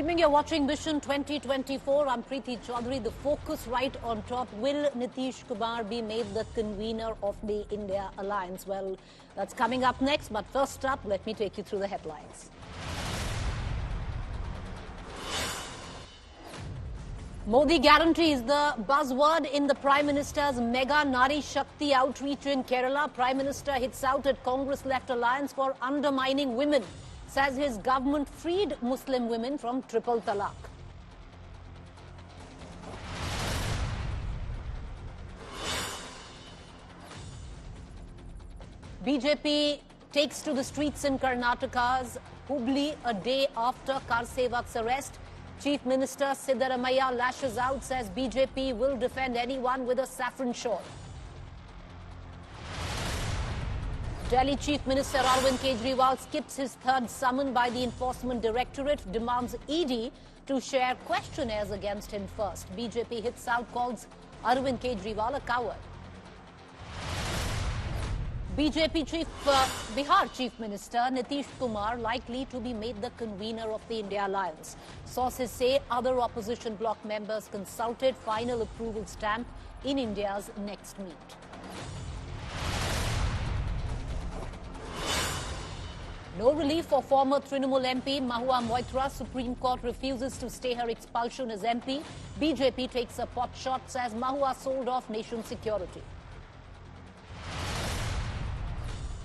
Good evening, you're watching Mission 2024. I'm Preeti Chaudhary. The focus right on top. Will Nitish Kumar be made the convener of the India Alliance? Well, that's coming up next. But first up, let me take you through the headlines. Modi guarantee is the buzzword in the Prime Minister's mega Nari Shakti outreach in Kerala. Prime Minister hits out at Congress-left alliance for undermining women. Says his government freed Muslim women from Triple Talaq. BJP takes to the streets in Karnataka's Hubli a day after Karsevak's arrest. Chief Minister Siddharam Iyer lashes out, says BJP will defend anyone with a saffron shawl. Delhi Chief Minister Arvind Kejriwal skips his third summon by the Enforcement Directorate, demands ED to share questionnaires against him first. BJP hits out, calls Arvind Kejriwal a coward. Bihar Chief Minister Nitish Kumar likely to be made the convener of the India Alliance. Sources say other opposition bloc members consulted, final approval stamp in India's next meet. No relief for former Trinamool MP Mahua Moitra. Supreme Court refuses to stay her expulsion as MP. BJP takes a pot shot, says Mahua sold off nation security.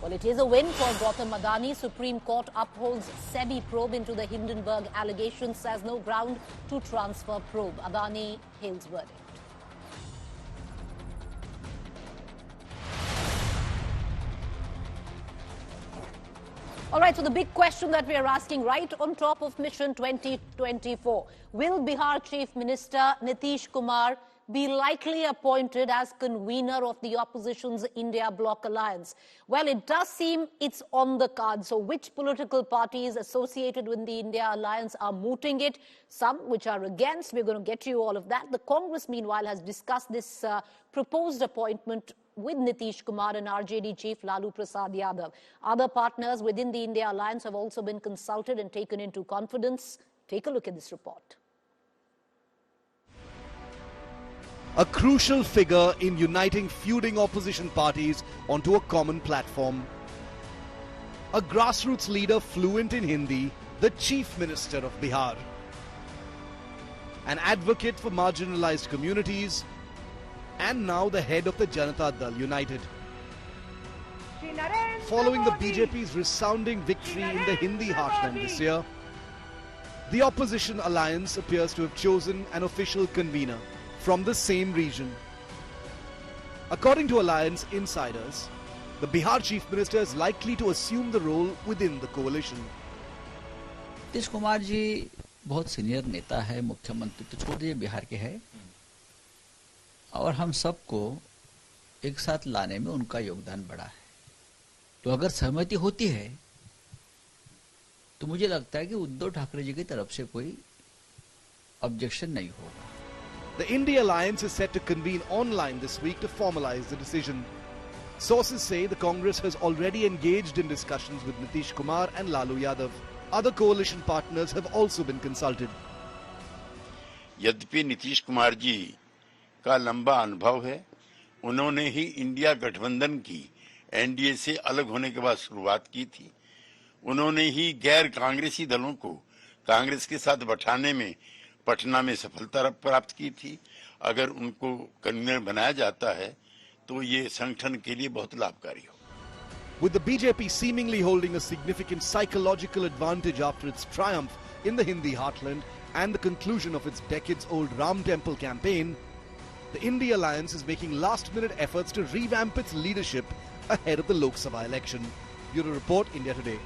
Well, it is a win for Gautam Adani. Supreme Court upholds SEBI probe into the Hindenburg allegations, says no ground to transfer probe. Adani hails verdict. All right, so the big question that we are asking right on top of Mission 2024, will Bihar Chief Minister Nitish Kumar be likely appointed as convener of the opposition's India Bloc alliance? Well, it does seem it's on the cards. So which political parties associated with the India alliance are mooting it? Some which are against. We're going to get you all of that. The Congress, meanwhile, has discussed this proposed appointment with Nitish Kumar and RJD chief Lalu Prasad Yadav. Other partners within the India alliance have also been consulted and taken into confidence. Take a look at this report. A crucial figure in uniting feuding opposition parties onto a common platform. A grassroots leader fluent in Hindi, the Chief Minister of Bihar. An advocate for marginalized communities, and now the head of the Janata Dal United. Following the BJP's resounding victory in the Hindi heartland this year, the opposition alliance appears to have chosen an official convener from the same region. According to alliance insiders, the Bihar Chief Minister is likely to assume the role within the coalition. Nitish Kumar ji बहुत senior नेता है, मुख्यमंत्री तो छोड़ दीजिए बिहार के है, और हम सबको एक साथ लाने में उनका योगदान बड़ा है. तो अगर सहमति होती है तो मुझे लगता है कि उद्धव ठाकरे जी की तरफ से कोई ऑब्जेक्शन नहीं होगा. The India Alliance is set to convene online this week to formalize the decision. Sources say the Congress has already engaged in discussions with Nitish Kumar and Lalu Yadav. Other coalition partners have also been consulted. यद्यपि नीतीश कुमार जी का लंबा अनुभव है, उन्होंने ही India गठबंधन की NDA से अलग होने के बाद शुरुआत की थी. उन्होंने ही गैर कांग्रेसी दलों को कांग्रेस के साथ बैठाने में पटना में सफलता प्राप्त की थी. अगर उनको कन्वीनर बनाया जाता है तो ये संगठन के लिए बहुत लाभकारी हो. With the BJP seemingly holding a significant psychological advantage after its triumph in the Hindi heartland and the conclusion of its decades-old Ram Temple campaign, the India Alliance is making last-minute efforts to revamp its leadership ahead of the Lok Sabha election. Bureau Report, India Today.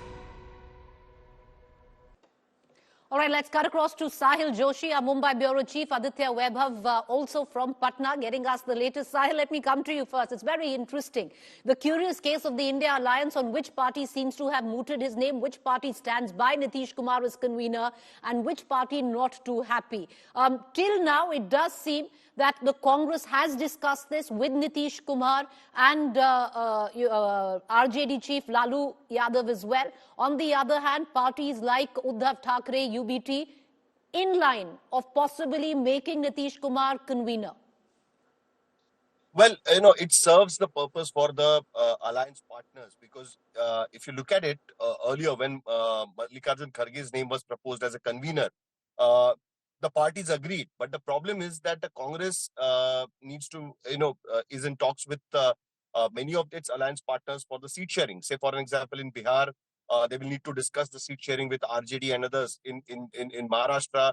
All right, let's cut across to Sahil Joshi, our Mumbai Bureau Chief, Aditya Vaibhav, also from Patna, getting us the latest. Sahil, let me come to you first. It's very interesting. The curious case of the India Alliance, on which party seems to have mooted his name, which party stands by Nitish Kumar as convener, and which party not too happy. Till now, it does seem that the Congress has discussed this with Nitish Kumar and RJD chief Lalu Yadav as well. On the other hand, parties like Uddhav Thackeray, UBT, in line of possibly making Nitish Kumar convener? Well, it serves the purpose for the alliance partners because if you look at it earlier when Mallikarjun Kharge's name was proposed as a convener, the parties agreed. But the problem is that the Congress needs to, is in talks with many of its alliance partners for the seat sharing. Say, for an example, in Bihar, they will need to discuss the seat sharing with RJD and others. In Maharashtra,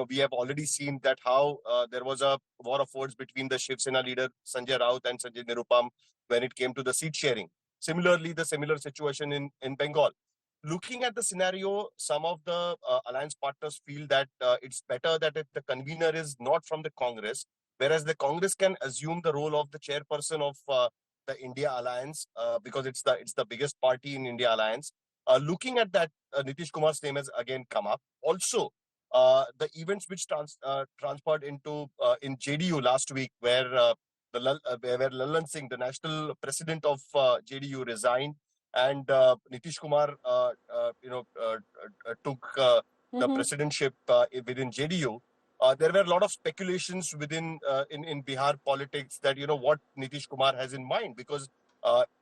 we have already seen that how there was a war of words between the Shiv Sena leader Sanjay Raut and Sanjay Nirupam when it came to the seat sharing. Similarly, the similar situation in Bengal. Looking at the scenario, some of the alliance partners feel that it's better that if the convener is not from the Congress, whereas the Congress can assume the role of the chairperson of the India Alliance because it's the biggest party in India Alliance. Looking at that, Nitish Kumar's name has again come up. Also, the events which transpired into in JDU last week, where where Lallan Singh, the national president of JDU, resigned, and Nitish Kumar, took the presidentship within JDU. There were a lot of speculations within in Bihar politics that what Nitish Kumar has in mind, because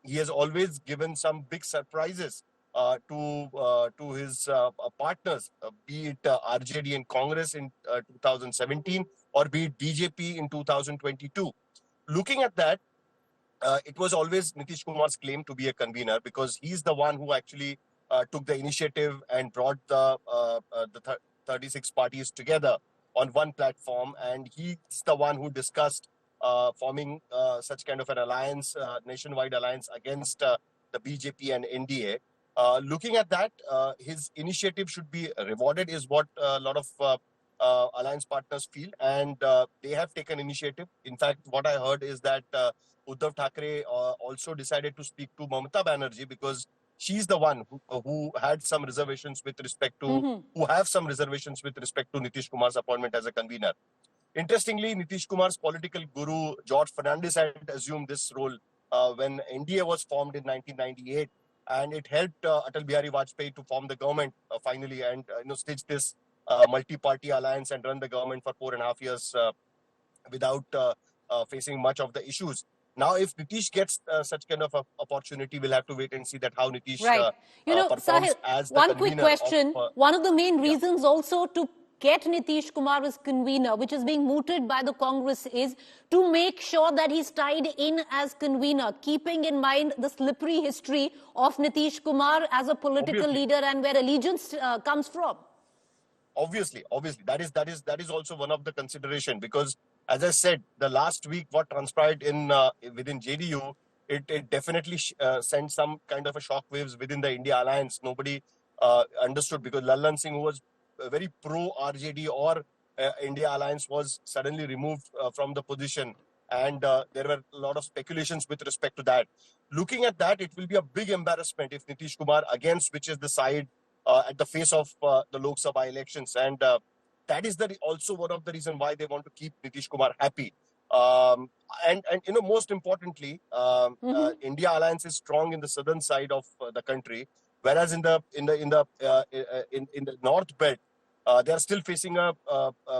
he has always given some big surprises to his partners, be it RJD and Congress in 2017 or be it BJP in 2022. Looking at that, it was always Nitish Kumar's claim to be a convener because he's the one who actually took the initiative and brought the 36 parties together on one platform, and he's the one who discussed forming such kind of an alliance, nationwide alliance against the BJP and NDA. Looking at that, his initiative should be rewarded is what a lot of alliance partners feel, and they have taken initiative. In fact, what I heard is that Uddhav Thackeray also decided to speak to Mamata Banerjee because she's the one who had some reservations with respect to, who have some reservations with respect to Nitish Kumar's appointment as a convener. Interestingly, Nitish Kumar's political guru, George Fernandes, had assumed this role when NDA was formed in 1998, and it helped Atal Bihari Vajpayee to form the government finally and stitch this multi-party alliance and run the government for 4.5 years without facing much of the issues. Now, if Nitish gets such kind of a opportunity, we'll have to wait and see that how Nitish performs Sahil, as the one convener. quick question. One of the main reasons also to get Nitish Kumar as convener, which is being mooted by the Congress, is to make sure that he's tied in as convener, keeping in mind the slippery history of Nitish Kumar as a political leader and where allegiance comes from. Obviously, that is also one of the consideration, because as I said, the last week what transpired in within JDU, it definitely sent some kind of a shock waves within the India Alliance. Nobody understood, because Lallan Singh, who was very pro RJD or India Alliance, was suddenly removed from the position, and there were a lot of speculations with respect to that. Looking at that, it will be a big embarrassment if Nitish Kumar again switches the side at the face of the Lok Sabha elections, and that is also one of the reasons why they want to keep Nitish Kumar happy. And most importantly, India Alliance is strong in the southern side of the country, whereas in the north belt, they are still facing a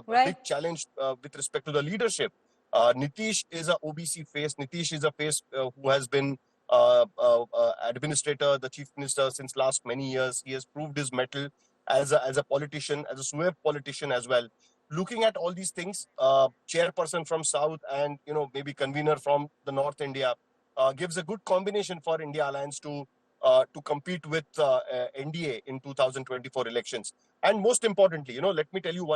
big challenge with respect to the leadership. Nitish is a OBC face. Nitish is a face who has been administrator, the chief minister since last many years. He has proved his mettle as a politician, as a swerve politician as well. Looking at all these things, chairperson from South and maybe convener from the North India gives a good combination for India Alliance to compete with NDA in 2024 elections. And most importantly, let me tell you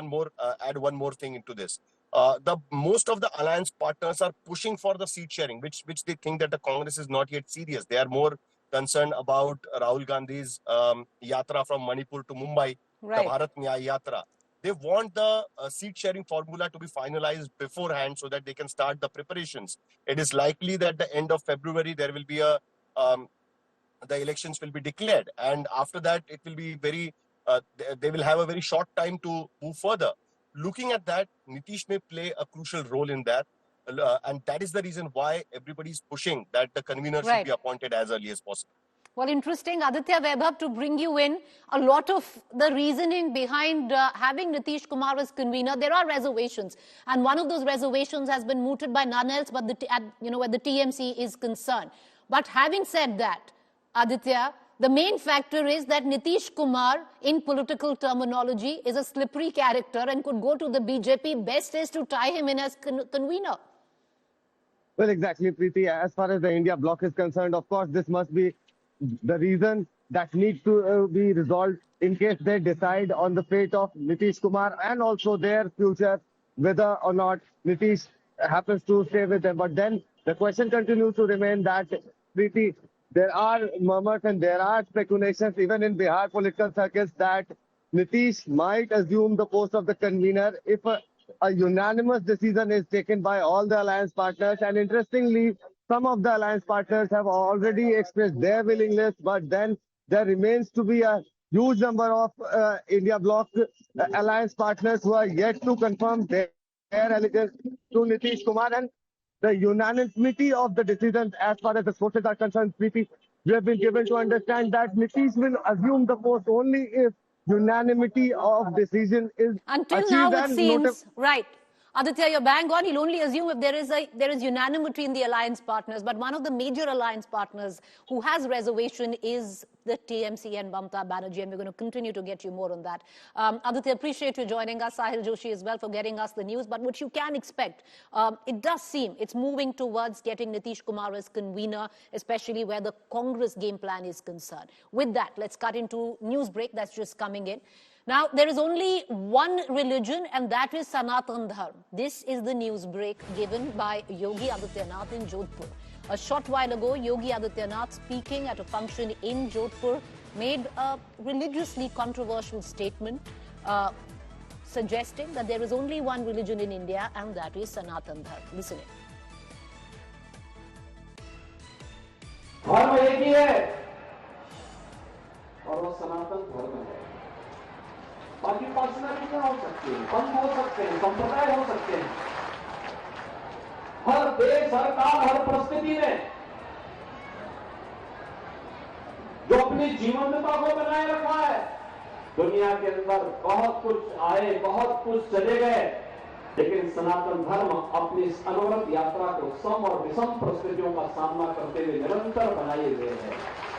add one more thing into this. The most of the alliance partners are pushing for the seat sharing, which they think that the Congress is not yet serious. They are more concerned about Rahul Gandhi's yatra from Manipur to Mumbai, the Bharat Nyaya Yatra. They want the seat sharing formula to be finalized beforehand so that they can start the preparations. It is likely that the end of February there will be the elections will be declared, and after that it will be very they will have a very short time to move further. Looking at that, Nitish may play a crucial role in that, and that is the reason why everybody is pushing that the convener should be appointed as early as possible. Well, interesting, Aditya Vaibhav, to bring you in. A lot of the reasoning behind having Nitish Kumar as convener, there are reservations. And one of those reservations has been mooted by none else but where the TMC is concerned. But having said that, Aditya, the main factor is that Nitish Kumar, in political terminology, is a slippery character and could go to the BJP. Best is to tie him in as convener. Well, exactly, Preeti. As far as the India bloc is concerned, of course, this must be the reason that needs to be resolved in case they decide on the fate of Nitish Kumar and also their future, whether or not Nitish happens to stay with them. But then the question continues to remain that, Preeti, there are murmurs and there are speculations even in Bihar political circles that Nitish might assume the post of the convener if a unanimous decision is taken by all the alliance partners. And interestingly, some of the alliance partners have already expressed their willingness, but then there remains to be a huge number of India bloc alliance partners who are yet to confirm their allegiance to Nitish Kumar. And the unanimity of the decisions as far as the sources are concerned, Preeti, we have been given to understand that Nitish will assume the post only if unanimity of decision is until achieved. Now it seems, right. Aditya, you're bang on. He'll only assume if there is unanimity in the alliance partners. But one of the major alliance partners who has reservation is the TMC and Mamata Banerjee, and we're going to continue to get you more on that. Aditya, appreciate you joining us. Sahil Joshi as well for getting us the news. But what you can expect, it does seem it's moving towards getting Nitish Kumar as convener, especially where the Congress game plan is concerned. With that, let's cut into news break that's just coming in. Now, there is only one religion, and that is Sanatan Dharma. This is the news break given by Yogi Adityanath in Jodhpur. A short while ago, Yogi Adityanath, speaking at a function in Jodhpur, made a religiously controversial statement suggesting that there is only one religion in India, and that is Sanatan Dharma. Listen in. धर्म एक ही है और वो सनातन धर्म है। बाकी पर्सनैलिटियां हो सकती हैं, पंथ हो सकते हैं, संप्रदाय हो सकते हैं। हर देश, हर काल, हर परिस्थिति में जो अपनी जीवंतता को बनाए रखा है, दुनिया के अंदर बहुत कुछ आए, बहुत कुछ चले गए, लेकिन सनातन धर्म अपनी इस अनवरत यात्रा को सम और विषम परिस्थितियों का सामना करते हुए निरंतर बनाए हुए है।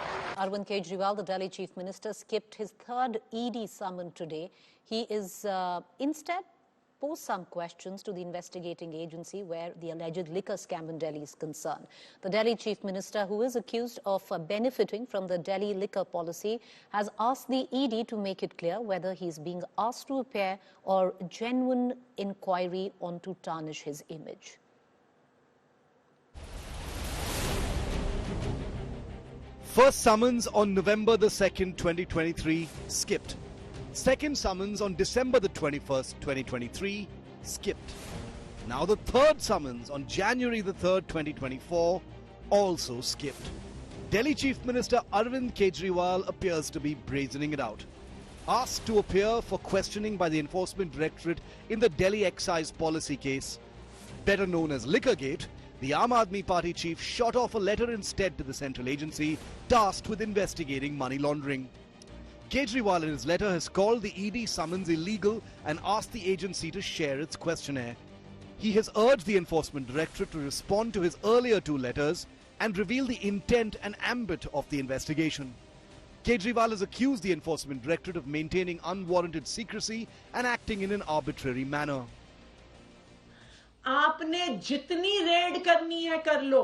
Arvind Kejriwal, the Delhi Chief Minister, skipped his third ED summon today. He is instead posed some questions to the investigating agency where the alleged liquor scam in Delhi is concerned. The Delhi Chief Minister, who is accused of benefiting from the Delhi liquor policy, has asked the ED to make it clear whether he is being asked to appear or genuine inquiry on to tarnish his image. First summons on November the 2nd, 2023, skipped. Second summons on December the 21st, 2023, skipped. Now the third summons on January the 3rd, 2024, also skipped. Delhi Chief Minister Arvind Kejriwal appears to be brazening it out. Asked to appear for questioning by the Enforcement Directorate in the Delhi excise policy case, better known as Liquorgate, the Aam Aadmi Party chief shot off a letter instead to the central agency tasked with investigating money laundering. Kejriwal in his letter has called the ED summons illegal and asked the agency to share its questionnaire. He has urged the Enforcement Directorate to respond to his earlier two letters and reveal the intent and ambit of the investigation. Kejriwal has accused the Enforcement Directorate of maintaining unwarranted secrecy and acting in an arbitrary manner. आपने जितनी red करनी है कर लो,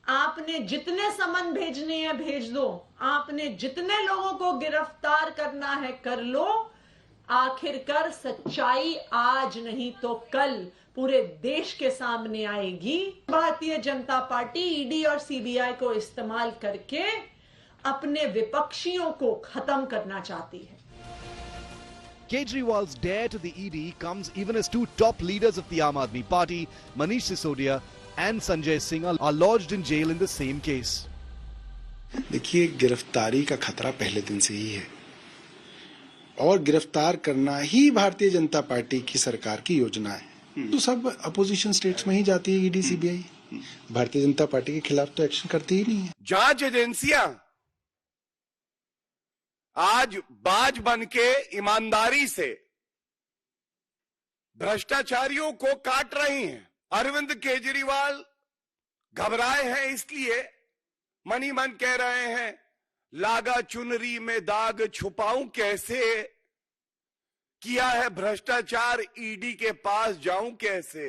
आपने जितने समन भेजने हैं भेज दो, आपने जितने लोगों को गिरफ्तार करना है कर लो, आखिरकार सच्चाई आज नहीं तो कल पूरे देश के सामने आएगी। भारतीय जनता पार्टी ईडी और सीबीआई को इस्तेमाल करके अपने विपक्षियों को खत्म करना चाहती है। Kejriwal's dare to the ED comes even as two top leaders of the Aam Aadmi Party, Manish Sisodia and Sanjay Singh, are lodged in jail in the same case. देखिए, गिरफ्तारी का खतरा पहले दिन से ही है और गिरफ्तार करना ही भारतीय जनता पार्टी की सरकार की योजना है। तो सब अपोजिशन स्टेट्स में ही जाती है ED CBI, Bharatiya Janata party के खिलाफ तो एक्शन करती ही नहीं है। जांच एजेंसियां आज बाज बनके ईमानदारी से भ्रष्टाचारियों को काट रही हैं। अरविंद केजरीवाल घबराए हैं, इसलिए मन ही मन कह रहे हैं, लागा चुनरी में दाग छुपाऊं कैसे, किया है भ्रष्टाचार ईडी के पास जाऊं कैसे।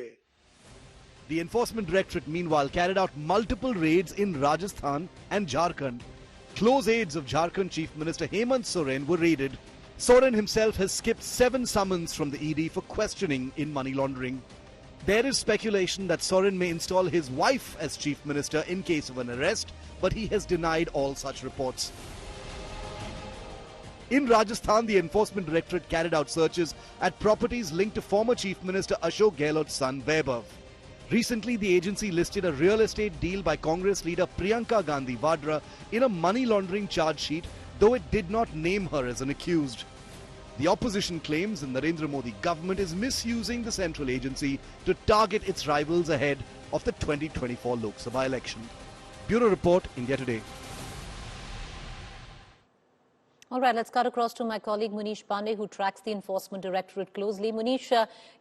The Enforcement Directorate, meanwhile, carried out multiple raids in Rajasthan and Jharkhand. Close aides of Jharkhand Chief Minister Hemant Soren were raided. Soren himself has skipped 7 summons from the ED for questioning in money laundering. There is speculation that Soren may install his wife as Chief Minister in case of an arrest, but he has denied all such reports. In Rajasthan, the Enforcement Directorate carried out searches at properties linked to former Chief Minister Ashok Gehlot's son Vaibhav. Recently, the agency listed a real estate deal by Congress leader Priyanka Gandhi Vadra in a money laundering charge sheet, though it did not name her as an accused. The opposition claims the Narendra Modi government is misusing the central agency to target its rivals ahead of the 2024 Lok Sabha election. Bureau Report, India Today. All right, let's cut across to my colleague Munish Pandey, who tracks the Enforcement Directorate closely. Munish,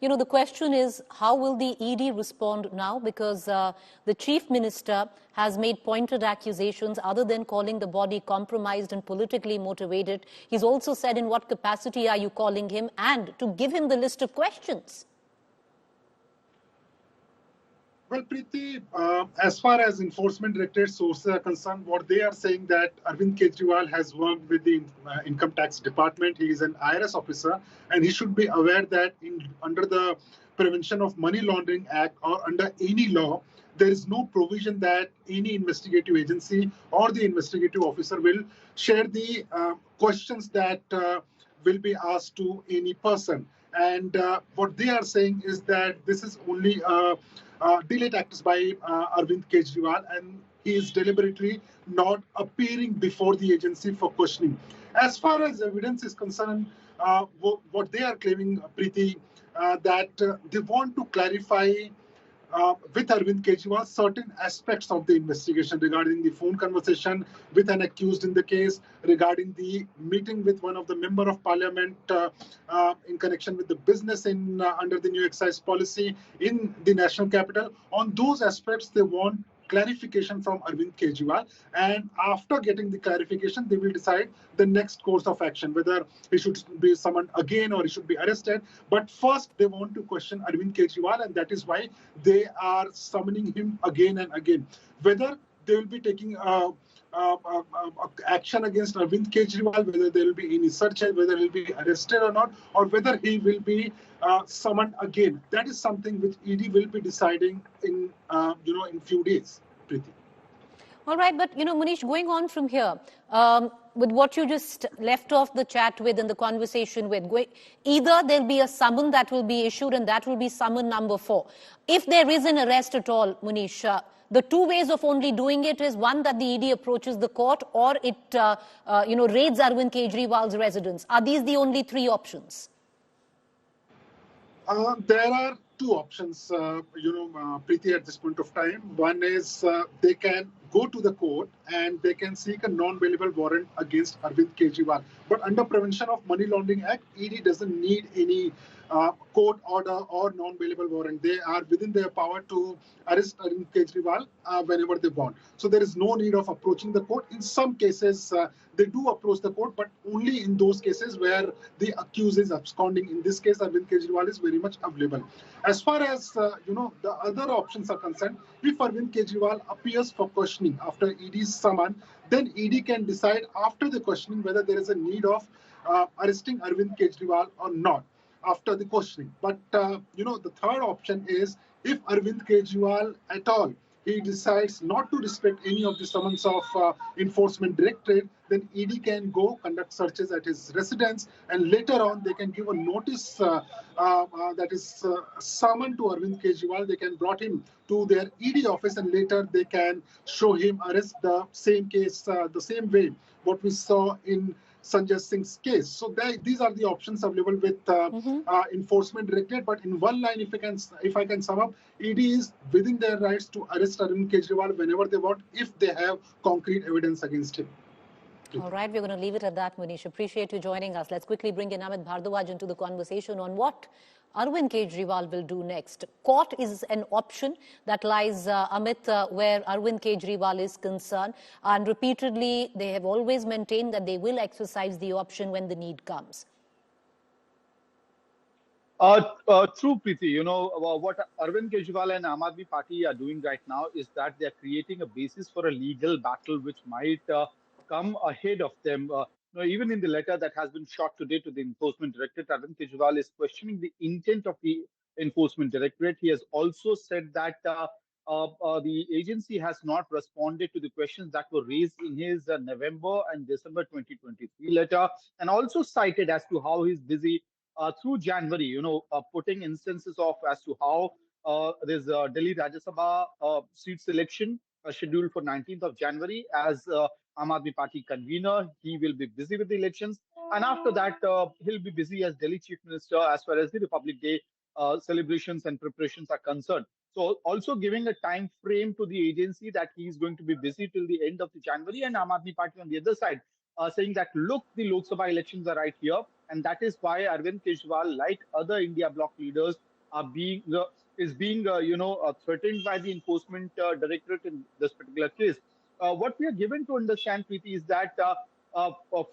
the question is, how will the ED respond now? Because the Chief Minister has made pointed accusations other than calling the body compromised and politically motivated. He's also said, in what capacity are you calling him, and to give him the list of questions. Well, Preeti, as far as Enforcement Directorate sources are concerned, what they are saying that Arvind Kejriwal has worked with the Income Tax Department. He is an IRS officer, and he should be aware that under the Prevention of Money Laundering Act or under any law, there is no provision that any investigative agency or the investigative officer will share the questions that will be asked to any person. And what they are saying is that this is only delay tactics by Arvind Kejriwal, and he is deliberately not appearing before the agency for questioning. As far as evidence is concerned, what they are claiming, Preeti, that they want to clarify with Arvind Kejriwal certain aspects of the investigation regarding the phone conversation with an accused in the case, regarding the meeting with one of the member of parliament in connection with the business in under the new excise policy in the national capital. On those aspects, they want clarification from Arvind Kejriwal, and after getting the clarification, they will decide the next course of action, whether he should be summoned again or he should be arrested. But first, they want to question Arvind Kejriwal, and that is why they are summoning him again and again. Whether they will be taking action against Arvind Kejriwal, whether there will be any searches, whether he will be arrested or not, or whether he will be summoned again. That is something which ED will be deciding in in few days. Preeti. All right, but Munish, going on from here, with what you just left off the chat with and the conversation with, either there'll be a summon that will be issued, and that will be summon number 4. If there is an arrest at all, Munish, the two ways of only doing it is, one, that the ED approaches the court, or it raids Arvind Kejriwal's residence. Are these the only 3 options? There are 2 options, Preeti, at this point of time. One is they can go to the court and they can seek a non-bailable warrant against Arvind Kejriwal. But under Prevention of Money Laundering Act, ED doesn't need any court order or non-bailable warrant. They are within their power to arrest Arvind Kejriwal whenever they want. So there is no need of approaching the court. In some cases, they do approach the court, but only in those cases where the accused is absconding. In this case, Arvind Kejriwal is very much available. As far as the other options are concerned, if Arvind Kejriwal appears for questioning after ED's summon, then ED can decide after the questioning whether there is a need of arresting Arvind Kejriwal or not after the questioning. But the third option is, if Arvind Kejriwal at all he decides not to respect any of the summons of Enforcement Directorate, then ED can go conduct searches at his residence, and later on they can give a notice that is summoned to Arvind Kejriwal. They can brought him to their ED office, and later they can show him arrest the same case, the same way what we saw in Sanjay Singh's case. So these are the options available with Enforcement Directorate. But in one line, if I can sum up, ED is within their rights to arrest Arvind Kejriwal whenever they want, if they have concrete evidence against him. All right, we're going to leave it at that, Munish. Appreciate you joining us. Let's quickly bring in Amit Bhardwaj into the conversation on what Arvind Kejriwal will do next. Court is an option that lies, Amit, where Arvind Kejriwal is concerned. And repeatedly, they have always maintained that they will exercise the option when the need comes. True, Preeti. You know, what Arvind Kejriwal and Aam Aadmi Party are doing right now is that they are creating a basis for a legal battle which might come ahead of them. Even in the letter that has been shot today to the Enforcement Directorate, Arvind Kejriwal is questioning the intent of the Enforcement Directorate. He has also said that the agency has not responded to the questions that were raised in his November and December 2023 letter, and also cited as to how he's busy through January, putting instances of as to how there's Delhi Rajya Sabha seat selection scheduled for 19th of January as Aam Aadmi Party convener. He will be busy with the elections. And after that, he'll be busy as Delhi Chief Minister as far as the Republic Day celebrations and preparations are concerned. So also giving a time frame to the agency that he is going to be busy till the end of the January, and Aam Aadmi Party on the other side saying that, look, the Lok Sabha elections are right here. And that is why Arvind Kejriwal, like other India Bloc leaders, is being threatened by the Enforcement Directorate in this particular case. What we are given to understand, Preeti, is that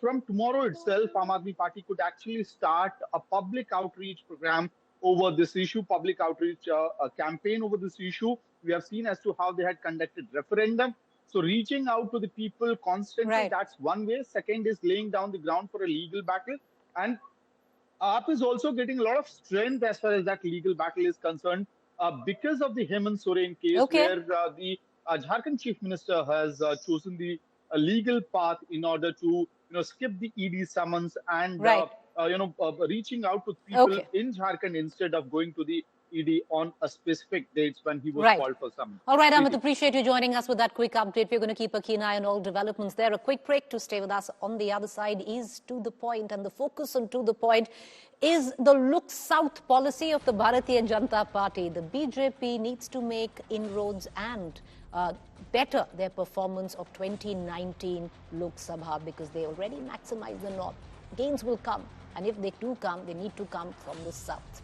from tomorrow itself, Aam Aadmi Party could actually start a public outreach program over this issue, public outreach campaign over this issue. We have seen as to how they had conducted referendum. So reaching out to the people constantly, that's one way. Second is laying down the ground for a legal battle. And AAP is also getting a lot of strength as far as that legal battle is concerned because of the Hemant Soren case, where the Jharkhand Chief Minister has chosen the legal path in order to skip the ED summons and reaching out to people in Jharkhand instead of going to the ED on a specific dates when he was called for summons. All right, Amit, appreciate you joining us with that quick update. We're going to keep a keen eye on all developments there. A quick break to stay with us. On the other side is To the Point, and the focus on To the Point is the Look South policy of the Bharatiya Janata Party. The BJP needs to make inroads and better their performance of 2019 Lok Sabha because they already maximized the north. Gains will come, and if they do come, they need to come from the south.